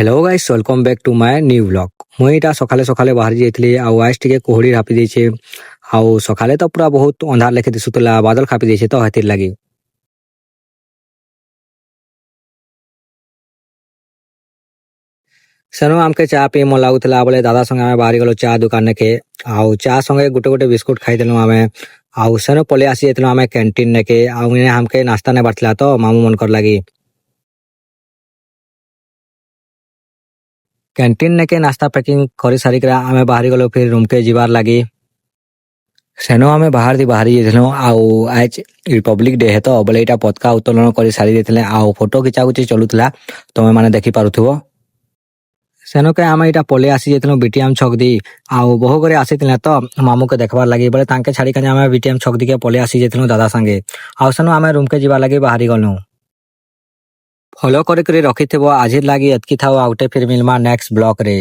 Hello guys welcome back to my new vlog. मुई इटा सकाले सकाले बाहर जाइଥିଲି ଆଉ ଆଇସ୍ ଟିକେ କୁହୁଡ଼ି ରାପି ଦେଇଛେ ଆଉ ସକାଳେ ତ ପୁରା ବହୁତ ଅନ୍ଧାର ଲେଖି ଦିଶୁଥିଲା ବାଦଲ ଖାପି ଦେଇଛେ ତ ହେତିର ଲାଗି ସେନୁ ଆମକେ ଚା ପିଇ ମନ ଲାଗୁଥିଲା ବୋଲେ ଦାଦା ସଙ୍ଗେ ଆମେ ବାହାରି ଗଲୁ ଚା ଦୋକାନ କେ ଆଉ ଚା ସଙ୍ଗେ ଗୋଟେ ଗୋଟେ ବିସ୍କୁଟ ଖାଇଦେଲୁ ଆମେ ଆଉ ସେନୁ ପଳେଇ ଆସି ଯାଇଥିଲୁ ଆମେ କ୍ୟାଣ୍ଟିନ ନେକେ ଆଉ ଇନେ ଆମକେ ନାସ୍ତା ନେବାର ଥିଲା ତ ମାମୁ ମନକର ଲାଗି କ୍ୟାଣ୍ଟିନ ନେକେ ନାସ୍ତା ପ୍ୟାକିଂ କରି ସାରିକିରା ଆମେ ବାହାରି ଗଲୁ ଫିର ରୁମ କେ ଯିବାର ଲାଗି ସେନୁ ଆମେ ବାହାରି ଯାଇଥିଲୁ ଆଉ ଆଜ ରିପବ୍ଲିକ ଡେ ହେତ ବୋଲେ ଏଇଟା ପତାକା ଉତ୍ତୋଳନ କରି ସାରି ଦେଇଥିଲେ ଆଉ ଫଟୋ ଖିଚାଖୁଚି ଚଲୁଥିଲା ତମେ ମାନେ ଦେଖିପାରୁଥିବ ସେନୁକେ ଆମେ ଏଇଟା ପଳେଇ ଆସି ଯାଇଥିଲୁ ବିଟିଏମ ଛକ ଦେଇ ଆଉ ବହୁ କରି ଆସିଥିଲେ ତ ମାମୁକେ ଦେଖବାର ଲାଗି ବୋଲେ ତାଙ୍କେ ଛାଡ଼ିକି ଆମେ ବିଟିଏମ ଛକ ଦିକେ ପଳେଇ ଆସି ଯାଇଥିଲୁ ଦାଦା ସାଙ୍ଗେ ଆଉ ସେନୁ ଆମେ ରୁମକେ ଯିବା ଲାଗି ବାହାରି ଗଲୁ ଫଲୋ କରିକରି ରଖିଥିବ ଆଜିର ଲାଗି ଏତକି ଥାଉ ଆଉ ଗୋଟେ ଫିର ମିଲମା ନେକ୍ସଟ ବ୍ଲଗ ରେ।